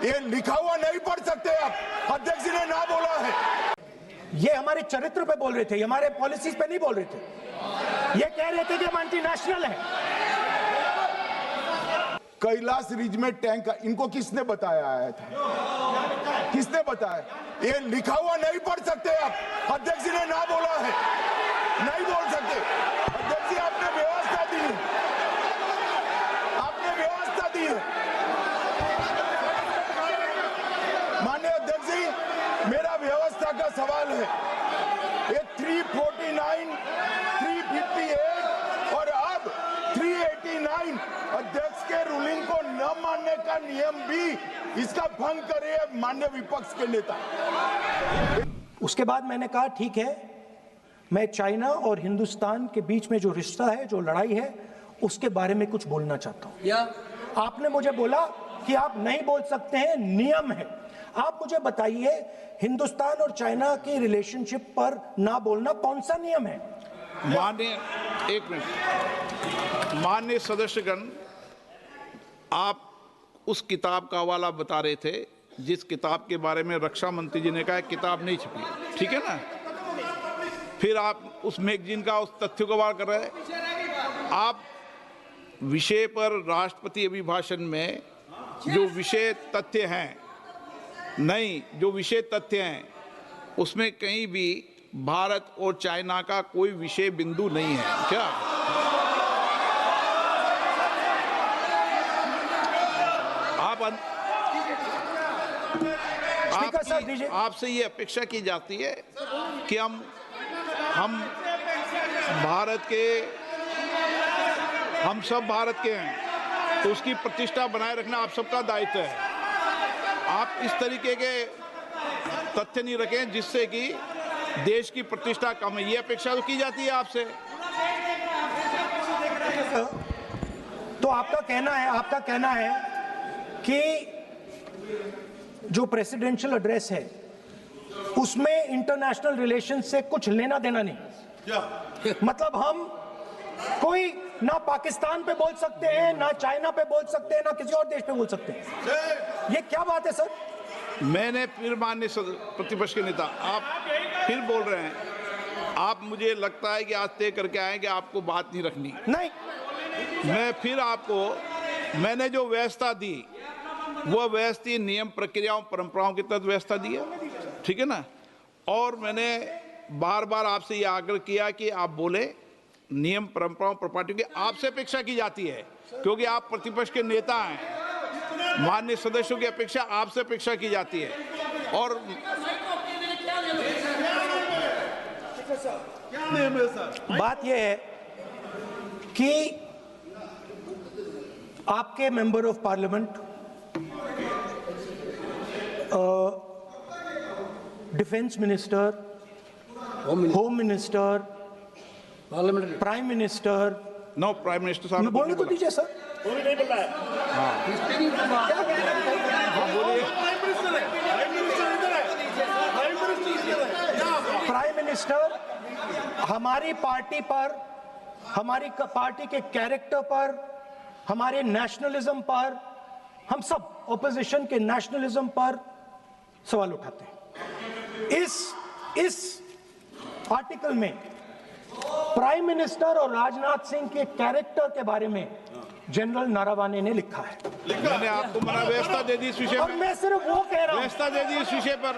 ये लिखा हुआ नहीं पढ़ सकते आप। अध्यक्ष जी ने ना बोला है। ये हमारे चरित्र पे बोल रहे थे, हमारे पॉलिसीज पे नहीं बोल रहे थे। ये कह रहे थे कि हम एंटी नेशनल हैं। कैलाश रिज में टैंक, इनको किसने बताया आया था? किसने बताया? ये लिखा हुआ नहीं पढ़ सकते आप। अध्यक्ष जी ने ना बोला है, नहीं बोल सकते। अध्यक्ष जी आपने व्यवस्था दी है, आपने व्यवस्था दी है। माननीय अध्यक्ष जी, मेरा व्यवस्था का सवाल है। ये 349, 358 और अब 389 अध्यक्ष के रूलिंग को न मानने का नियम भी इसका भंग करे माननीय विपक्ष के नेता। उसके बाद मैंने कहा ठीक है, मैं चाइना और हिंदुस्तान के बीच में जो रिश्ता है, जो लड़ाई है, उसके बारे में कुछ बोलना चाहता हूं। आपने मुझे बोला कि आप नहीं बोल सकते हैं, नियम है। आप मुझे बताइए, हिंदुस्तान और चाइना की रिलेशनशिप पर ना बोलना कौन सा नियम है? माननीय, एक मिनट, माननीय सदस्यगण, आप उस किताब का हवाला बता रहे थे जिस किताब के बारे में रक्षा मंत्री जी ने कहा किताब नहीं छपी, ठीक है ना? फिर आप उस मैगजीन का उस तथ्य को वार कर रहे हैं। आप विषय पर राष्ट्रपति अभिभाषण में जो विषय तथ्य हैं, नहीं, जो विषय तथ्य हैं उसमें कहीं भी भारत और चाइना का कोई विषय बिंदु नहीं है क्या? आपसे ये अपेक्षा की जाती है कि हम भारत के, हम सब भारत के हैं, तो उसकी प्रतिष्ठा बनाए रखना आप सबका दायित्व है। आप इस तरीके के तथ्य नहीं रखें जिससे कि देश की प्रतिष्ठा कम है, ये अपेक्षा तो की जाती है आपसे। तो आपका कहना है कि जो प्रेसिडेंशियल एड्रेस है उसमें इंटरनेशनल रिलेशन से कुछ लेना देना नहीं। मतलब हम कोई ना पाकिस्तान पे बोल सकते हैं, ना चाइना पे बोल सकते हैं, ना किसी और देश पे बोल सकते हैं। ये क्या बात है सर? मैंने फिर, माननीय प्रतिपक्ष के नेता, आप फिर बोल रहे हैं। आप, मुझे लगता है कि आज तय करके आए कि आपको बात नहीं रखनी। नहीं, मैं फिर आपको, मैंने जो व्यवस्था दी वो व्यवस्था नियम, प्रक्रियाओं, परंपराओं के तहत व्यवस्था दी है, ठीक है ना? और मैंने बार बार आपसे ये आग्रह किया कि आप बोले, नियम, परंपराओं, प्रॉपर्टी की आपसे अपेक्षा की जाती है क्योंकि आप प्रतिपक्ष के नेता हैं। माननीय सदस्यों की अपेक्षा आपसे अपेक्षा की जाती है। और बात यह है कि आपके member of parliament, defence minister, home minister, prime minister, no, prime minister साहब बोलने तो दीजिए सर। वो भी नहीं बोल रहा है। प्राइम मिनिस्टर हमारी पार्टी पर, हमारी पार्टी के कैरेक्टर पर, हमारे नेशनलिज्म पर, हम सब ऑपोजिशन के नेशनलिज्म पर सवाल उठाते हैं। इस आर्टिकल में प्राइम मिनिस्टर और राजनाथ सिंह के कैरेक्टर के बारे में जनरल नारावाने ने लिखा है। मैंने आपको मना व्यवस्था दे दी इस विषय और पर। मैं सिर्फ वो कह रहा हूं, व्यवस्था दे दी इस विषय पर।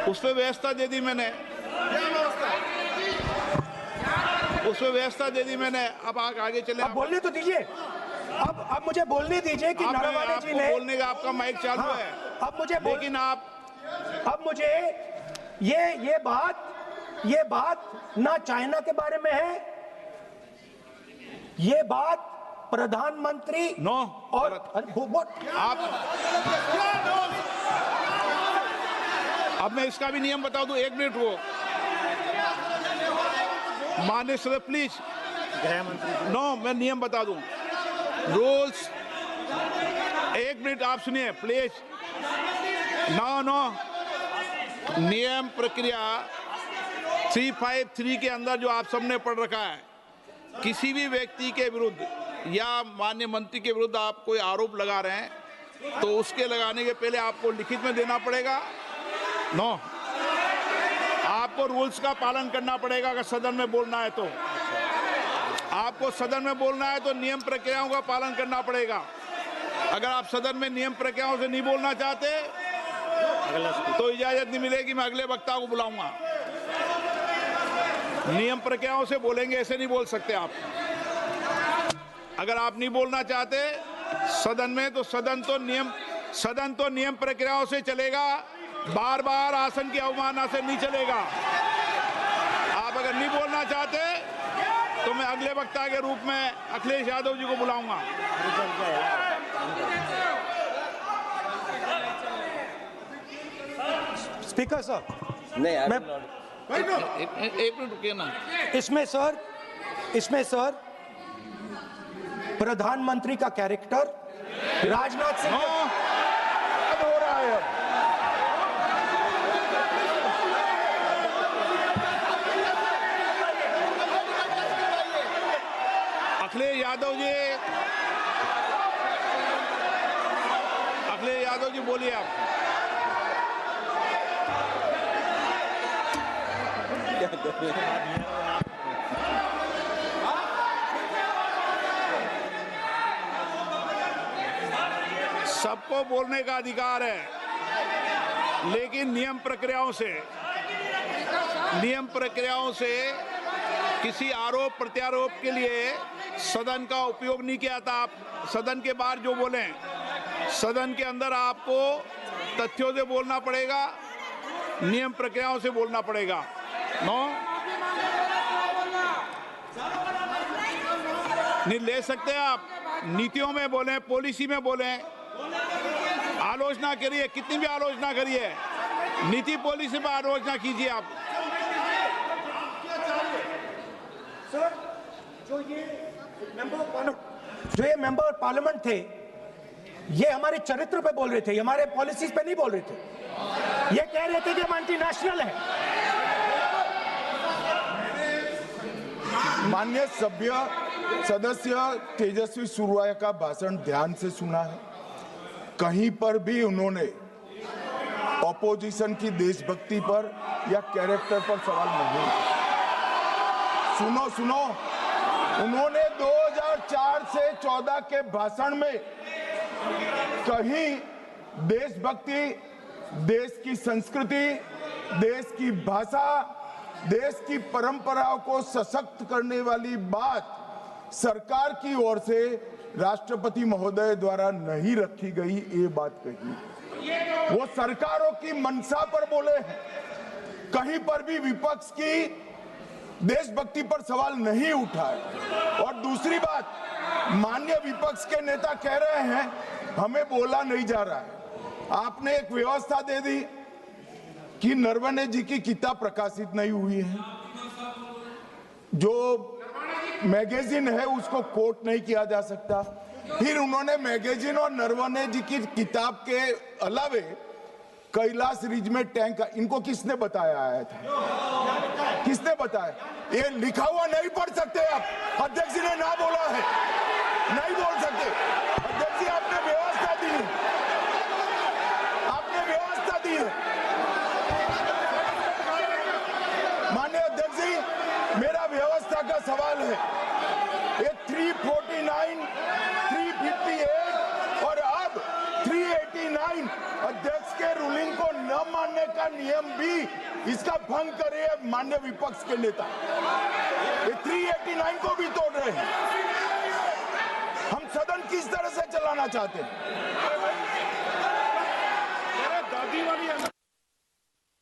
उस पर व्यवस्था दे दी मैंने, उस पर व्यवस्था दे दी मैंने। अब आगे चले, अब बोलने तो दीजिए। अब मुझे बोलने दीजिए कि नारावाने जी ने, बोलने का आपका माइक चालू है। अब मुझे, लेकिन अब मुझे ये बात ना चाइना के बारे में है, ये बात प्रधानमंत्री नो और आप, अब मैं इसका भी नियम बता दूं, 1 मिनट वो माननीय सदस्य प्लीज, नो, मैं नियम बता दूं, रूल्स, 1 मिनट आप सुनिए प्लीज। नो, नियम प्रक्रिया 353 के अंदर जो आप सबने पढ़ रखा है, किसी भी व्यक्ति के विरुद्ध या माननीय मंत्री के विरुद्ध आप कोई आरोप लगा रहे हैं तो उसके लगाने के पहले आपको लिखित में देना पड़ेगा। नो, आपको रूल्स का पालन करना पड़ेगा। अगर सदन में बोलना है तो आपको सदन में बोलना है तो नियम प्रक्रियाओं का पालन करना पड़ेगा। अगर आप सदन में नियम प्रक्रियाओं से नहीं बोलना चाहते तो इजाजत नहीं मिलेगी, मैं अगले वक्ता को बुलाऊंगा। नियम प्रक्रियाओं से बोलेंगे, ऐसे नहीं बोल सकते आप। अगर आप नहीं बोलना चाहते सदन में तो सदन तो नियम प्रक्रियाओं से चलेगा, बार बार आसन की अवमानना से नहीं चलेगा। आप अगर नहीं बोलना चाहते तो मैं अगले वक्ता के रूप में अखिलेश यादव जी को बुलाऊंगा। स्पीकर सर, नहीं मैं एक मिनट रुकिए ना। इसमें सर प्रधानमंत्री का कैरेक्टर राजनाथ सिंह अब हो रहा है। अखिलेश यादव जी बोलिए आप। सबको बोलने का अधिकार है, लेकिन नियम प्रक्रियाओं से किसी आरोप प्रत्यारोप के लिए सदन का उपयोग नहीं किया था। आप सदन के बाहर जो बोलें, सदन के अंदर आपको तथ्यों से बोलना पड़ेगा, नियम प्रक्रियाओं से बोलना पड़ेगा। नो, नहीं ले सकते आप। नीतियों में बोलें, पॉलिसी में बोलें, आलोचना करिए, कितनी भी आलोचना करिए, नीति पॉलिसी पर आलोचना कीजिए आप। सर, जो ये मेंबर पार्लियामेंट थे, ये हमारे चरित्र पे बोल रहे थे, हमारे पॉलिसीज पे नहीं बोल रहे थे। ये कह रहे थे कि हम एंटी नेशनल है। माननीय सदस्य तेजस्वी सूर्या का भाषण ध्यान से सुना है। कहीं पर भी उन्होंने ऑपोजिशन की देशभक्ति पर या कैरेक्टर पर सवाल नहीं। सुनो, उन्होंने 2004 से 14 के भाषण में कहीं देशभक्ति, देश की संस्कृति, देश की भाषा, देश की परंपराओं को सशक्त करने वाली बात सरकार की ओर से राष्ट्रपति महोदय द्वारा नहीं रखी गई, ये बात कही। वो सरकारों की मंशा पर बोले हैं। कहीं पर भी विपक्ष की देशभक्ति पर सवाल नहीं उठाए। और दूसरी बात, माननीय विपक्ष के नेता कह रहे हैं हमें बोला नहीं जा रहा है। आपने एक व्यवस्था दे दी कि नरवणे जी की किताब प्रकाशित नहीं हुई है, जो मैगजीन है उसको कोट नहीं किया जा सकता। फिर उन्होंने मैगजीन और नरवणे जी की किताब के अलावे कैलाश रिज में टैंक, इनको किसने बताया आया था? किसने बताया? ये लिखा हुआ नहीं पढ़ सकते आप। अध्यक्ष जी ने ना बोला है, नहीं बोल सकते। अध्यक्ष जी आपने व्यवस्था दी है, आपने व्यवस्था दी है। माननीय अध्यक्ष जी, मेरा व्यवस्था का सवाल है। ये 349, 358 और अब 389 अध्यक्ष के रूलिंग को न मानने का नियम भी इसका भंग करे माननीय विपक्ष के नेता। ये 389 को भी तोड़ रहे हैं। हम सदन किस तरह से चलाना चाहते हैं?